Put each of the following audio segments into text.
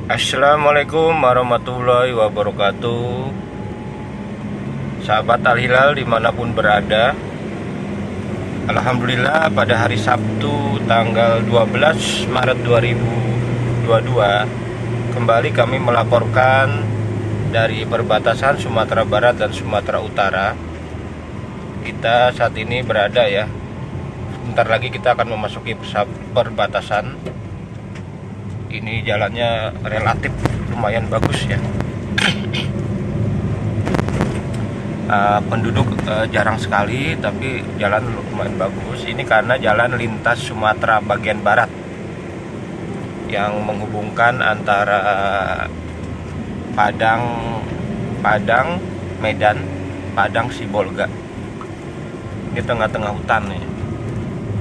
Assalamualaikum warahmatullahi wabarakatuh. Sahabat Al-Hilal dimanapun berada, Alhamdulillah pada hari Sabtu tanggal 12 Maret 2022 kembali kami melaporkan dari perbatasan Sumatera Barat dan Sumatera Utara. Kita saat ini berada ya, sebentar lagi kita akan memasuki perbatasan. Ini jalannya relatif lumayan bagus ya. Penduduk jarang sekali, tapi jalan lumayan bagus. Ini karena jalan lintas Sumatera bagian barat yang menghubungkan antara Padang, Medan, Padang, Sibolga. Ini tengah-tengah hutan nih.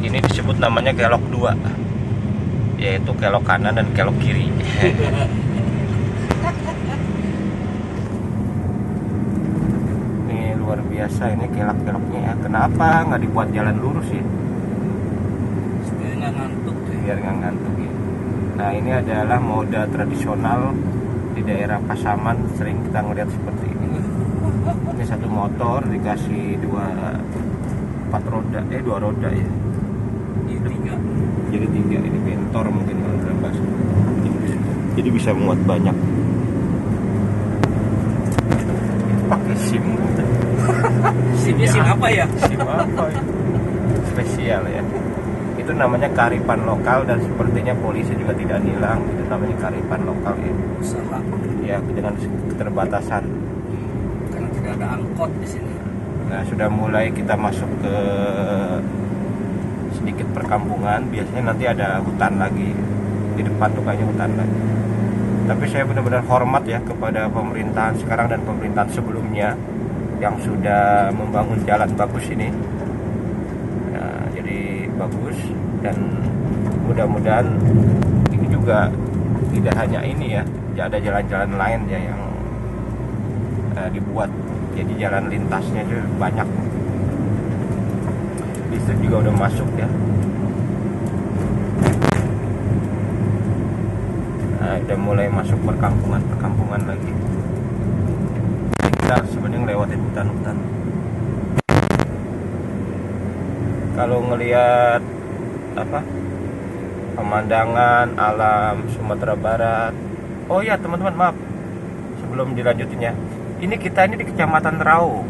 Ini disebut namanya kelok 2, yaitu kelok kanan dan kelok kiri. Ini luar biasa ini kelok-keloknya ya. Kenapa nggak dibuat jalan lurus ya? Biar nggak ngantuk. Biar nggak ngantuk ya. Nah, ini adalah moda tradisional di daerah Pasaman, sering kita ngeliat seperti ini. Ini satu motor dikasih dua roda ya. Jadi tiga, ini bentor mungkin kalau dalam bahasa. Jadi bisa muat banyak. Pakai SIM. SIM-nya SIM apa ya? SIM apa ya? Spesial ya. Itu namanya kearifan lokal dan sepertinya polisi juga tidak nilang. Itu namanya kearifan lokal ya. Usaha. Ya, dengan keterbatasan. Karena tidak ada angkot di sini. Nah, sudah mulai kita masuk ke sedikit perkampungan. Biasanya nanti ada hutan lagi di depan tuh, kayaknya hutan lagi. Tapi saya benar-benar hormat ya kepada pemerintahan sekarang dan pemerintahan sebelumnya yang sudah membangun jalan bagus ini. Nah, jadi bagus, dan mudah-mudahan ini juga tidak hanya ini ya, ada jalan-jalan lain ya yang dibuat. Jadi jalan lintasnya itu banyak. Listrik juga udah masuk ya. Nah, udah mulai masuk perkampungan lagi. Kita sebenarnya ngelewatin hutan-hutan. Kalau ngelihat pemandangan alam Sumatera Barat. Oh ya teman-teman, maaf sebelum dilanjutin ya. Ini kita ini di Kecamatan Rau.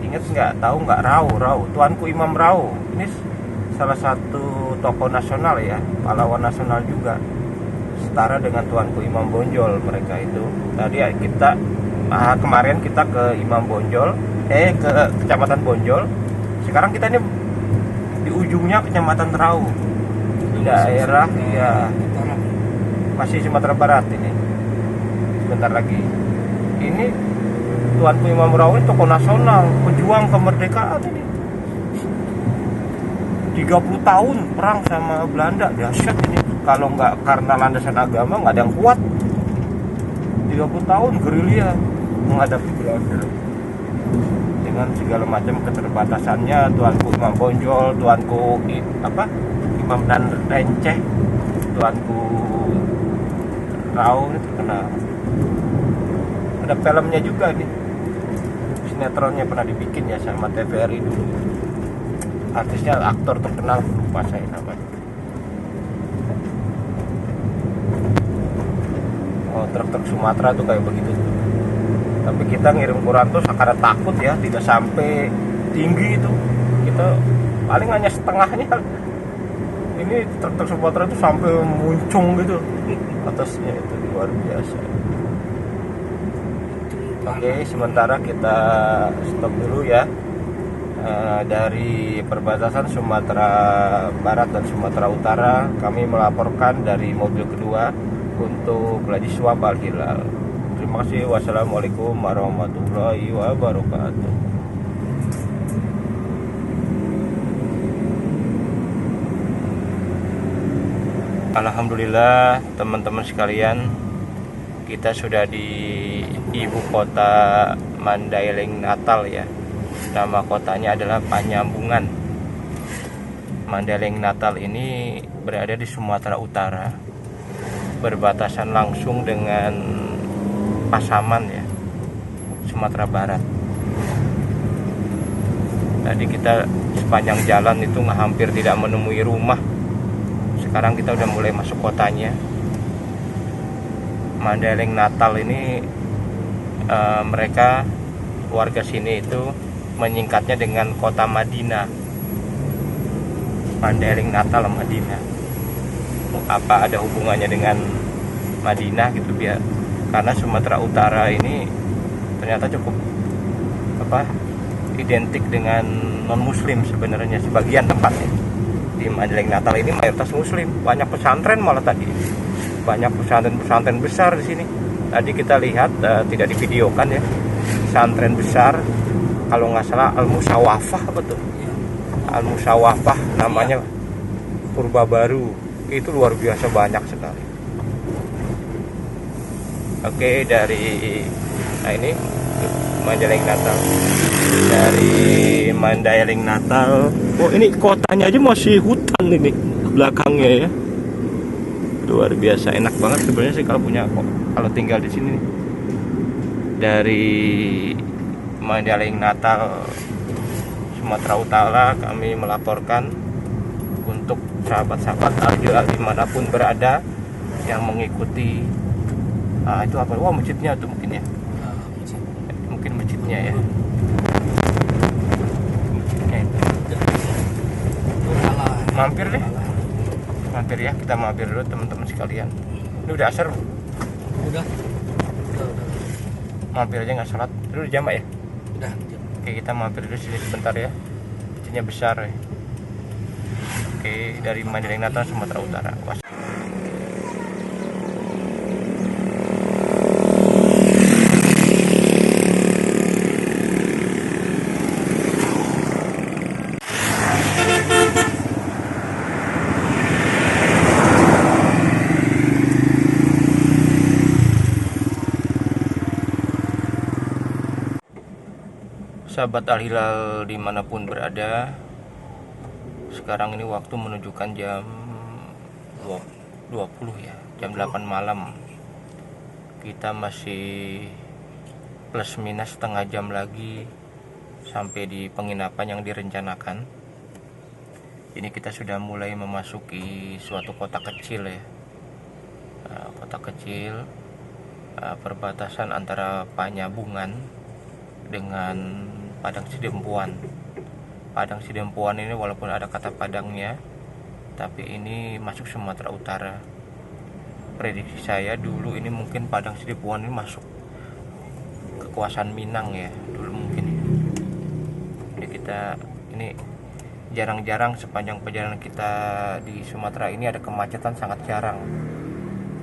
Ingat nggak? Tahu nggak Rau? Tuanku Imam Rau. Ini salah satu tokoh nasional ya, pahlawan nasional juga. Setara dengan Tuanku Imam Bonjol mereka itu. Tadi kita kemarin kita ke Imam Bonjol, ke Kecamatan Bonjol. Sekarang kita ini di ujungnya Kecamatan Rau. Daerah ya masih Sumatera Barat ini. Sebentar lagi. Ini Tuanku Imam Rau tokoh nasional, pejuang kemerdekaan ini. 30 tahun perang sama Belanda, dahsyat ini. Kalau nggak karena landasan agama nggak ada yang kuat. 30 tahun gerilya menghadapi Belanda. Dengan segala macam keterbatasannya, Tuanku Imam Bonjol, Tuanku Imam dan Renceh, Tuanku Rau ini terkenal. Ada filmnya juga nih, sinetronnya pernah dibikin ya sama TVRI dulu. Artisnya aktor terkenal, lupa saya namanya. Oh, truk-truk Sumatera tuh kayak begitu tuh. Tapi kita ngirim koran tuh karena takut ya, tidak sampai tinggi itu. Kita paling hanya setengahnya. Ini truk-truk Sumatera tuh sampai muncung gitu atasnya, itu luar biasa. Oke, sementara kita stop dulu ya. Dari perbatasan Sumatera Barat dan Sumatera Utara, kami melaporkan dari mobil kedua untuk Lajiswa Al-Hilal. Terima kasih. Wassalamualaikum warahmatullahi wabarakatuh. Alhamdulillah teman-teman sekalian, kita sudah di ibu kota Mandailing Natal ya. Nama kotanya adalah Panyambungan. Mandailing Natal ini berada di Sumatera Utara. berbatasan langsung dengan Pasaman ya, Sumatera Barat. Tadi kita sepanjang jalan itu hampir tidak menemui rumah. Sekarang kita udah mulai masuk kotanya. Mandailing Natal ini mereka warga sini itu menyingkatnya dengan kota Madinah. Mandailing Natal Madinah. Apa ada hubungannya dengan Madinah gitu biar? Karena Sumatera Utara ini ternyata cukup identik dengan non-muslim sebenarnya sebagian tempatnya. Di Mandailing Natal ini mayoritas muslim, banyak pesantren malah tadi. Banyak pesantren besar di sini. Tadi kita lihat tidak divideokan ya. Pesantren besar kalau nggak salah Al-Musawafah betul. Al-Musawafah namanya, Purba Baru. Itu luar biasa banyak sekali. Oke, dari ini Mandailing Natal. Dari Mandailing Natal. Oh, ini kotanya aja masih hutan ini belakangnya ya. Luar biasa, enak banget sebenarnya sih kalau tinggal di sini. Dari Mandailing Natal Sumatera Utara kami melaporkan untuk sahabat-sahabat Al dimanapun berada yang mengikuti itu apa? Wah, masjidnya tuh mungkin ya. Mungkin masjidnya ya. Mampir ya, kita mampir dulu teman-teman sekalian. Ini udah asar. Udah. Mampir aja nggak sholat. Dulu jamak ya. Udah. Oke, kita mampir dulu sini sebentar ya. Masjidnya besar ya. Oke, dari Mandailing Natal Sumatera Utara. Sahabat Al-Hilal dimanapun berada, sekarang ini waktu menunjukkan jam 20 ya, jam 8 malam. Kita masih plus minus setengah jam lagi sampai di penginapan yang direncanakan. Ini kita sudah mulai memasuki suatu kota kecil ya, kota kecil, perbatasan antara Panyabungan dengan Padang Sidempuan. Padang Sidempuan ini walaupun ada kata Padangnya, tapi ini masuk Sumatera Utara. Prediksi saya dulu ini mungkin Padang Sidempuan ini masuk kekuasaan Minang ya, dulu mungkin. Jadi kita ini jarang-jarang sepanjang perjalanan kita di Sumatera ini ada kemacetan, sangat jarang.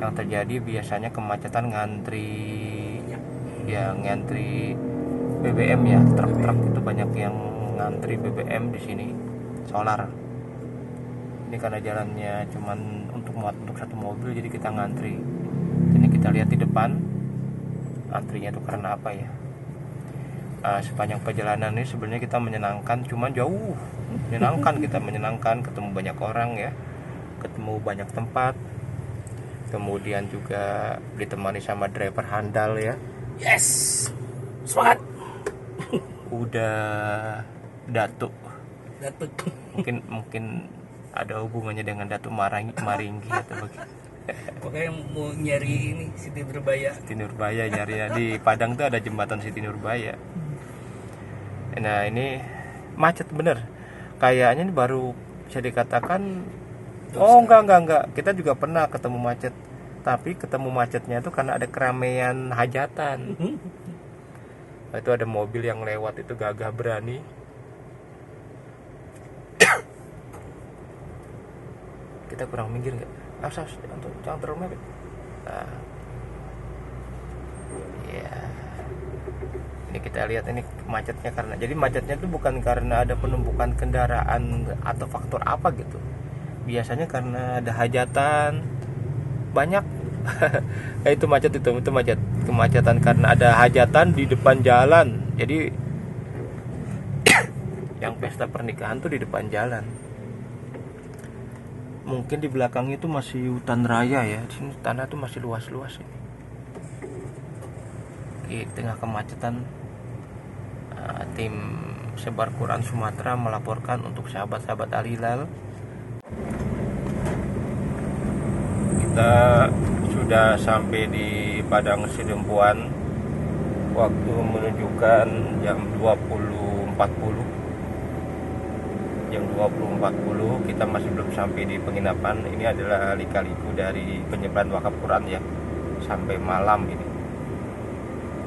Yang terjadi biasanya kemacetan ngantri BBM ya, truk-truk itu banyak yang ngantri BBM di sini, solar. Ini karena jalannya cuman untuk satu mobil, jadi kita ngantri. Ini kita lihat di depan, antrinya itu karena apa ya? Sepanjang perjalanan ini sebenarnya kita menyenangkan, cuman jauh. Menyenangkan, ketemu banyak orang ya, ketemu banyak tempat. Kemudian juga ditemani sama driver handal ya. Yes, semangat. Udah Datuk. Mungkin ada hubungannya dengan Datuk Maringgi atau begitu. Pokoknya mau nyari ini Siti Nurbaya nyari di Padang tuh ada jembatan Siti Nurbaya. Nah, ini macet bener. Kayaknya ini baru bisa dikatakan enggak. Kita juga pernah ketemu macet. Tapi ketemu macetnya itu karena ada keramaian hajatan. Itu ada mobil yang lewat itu gagah berani. Kita kurang minggir nggak? Jangan terlalu mepet. Nah, ya. Ini kita lihat ini macetnya jadi macetnya itu bukan karena ada penumpukan kendaraan atau faktor apa gitu. Biasanya karena ada hajatan banyak. Itu macet. Kemacetan karena ada hajatan di depan jalan. Jadi yang pesta pernikahan tuh di depan jalan. Mungkin di belakang itu masih hutan raya ya. Di sini tanah tuh masih luas-luas ini. Di tengah kemacetan, tim sebar Quran Sumatera melaporkan untuk sahabat-sahabat Al-Hilal. Kita sudah sampai di Padang Sidempuan. Waktu menunjukkan jam 20.40. Jam 20.40 kita masih belum sampai di penginapan. Ini adalah lika-liku dari penyebaran wakaf Quran ya, sampai malam ini.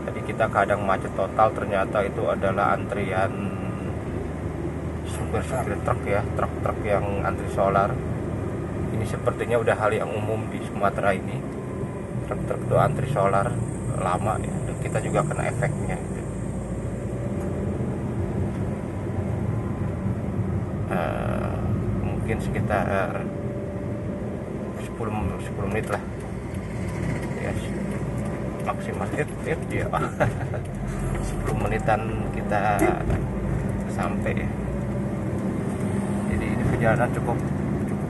Tadi kita kadang macet total, ternyata itu adalah antrian supir-supir truk ya, truk-truk yang antri solar. Ini sepertinya udah hal yang umum di Sumatera ini. Truk-truk itu antri solar lama ya, dan kita juga kena efeknya gitu. Mungkin sekitar 10 menit lah ya, maksimal ya 10 menitan kita sampai ya. Jadi ini perjalanan cukup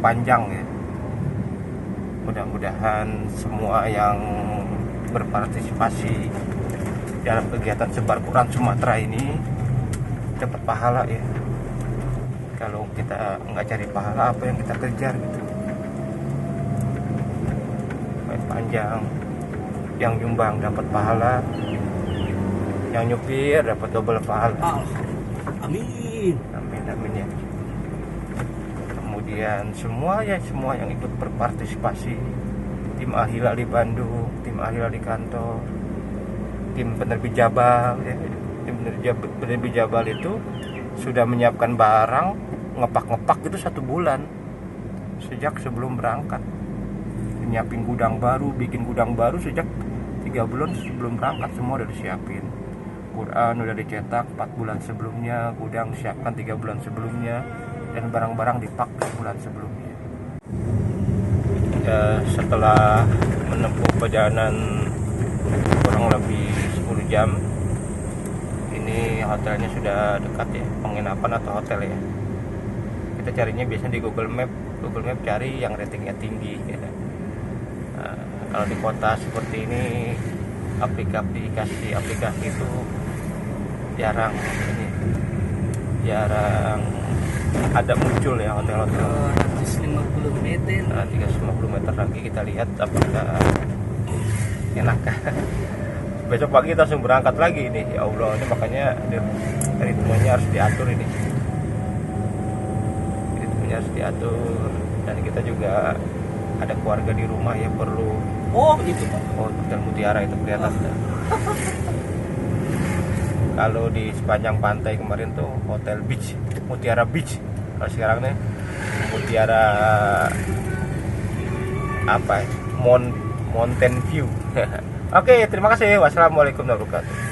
panjang ya. Mudah-mudahan semua yang berpartisipasi dalam kegiatan sebar Quran Sumatera ini dapat pahala ya. Kalau kita nggak cari pahala, apa yang kita kejar gitu. Baik panjang, yang nyumbang dapat pahala, yang nyupir dapat double pahala. Amin. Amin amin ya. Kemudian semua yang ikut berpartisipasi, tim Al-Hilal di Bandung, tim Al-Hilal di kantor, tim penerbit Jabal ya. Tim penerbit Jabal itu sudah menyiapkan barang, ngepak itu 1 bulan sejak sebelum berangkat. Nyiapin gudang baru, bikin gudang baru sejak 3 bulan sebelum berangkat, semua udah disiapin. Quran udah dicetak 4 bulan sebelumnya, gudang siapkan 3 bulan sebelumnya, dan barang-barang dipak sebulan sebelumnya. Ya, setelah menempuh perjalanan kurang lebih 10 jam, ini hotelnya sudah dekat ya, penginapan atau hotel ya. Kita carinya biasanya di Google Map cari yang ratingnya tinggi ya. Nah, kalau di kota seperti ini aplikasi itu jarang ada muncul ya hotel-hotel. 150 meter. Nah, 350 meter lagi kita lihat apakah enak. Besok pagi kita langsung berangkat lagi ini. Ya Allah, ini makanya ritmenya harus diatur ini. Ritmenya harus diatur, dan kita juga ada keluarga di rumah ya, perlu. Oh, itu Pak. Oh, Hotel Mutiara itu kelihatan. Kalau di sepanjang pantai kemarin tuh Hotel Beach, Mutiara Beach. Kalau sekarang nih Mutiara apa ya? Mountain View. Oke, terima kasih. Wassalamualaikum warahmatullahi wabarakatuh.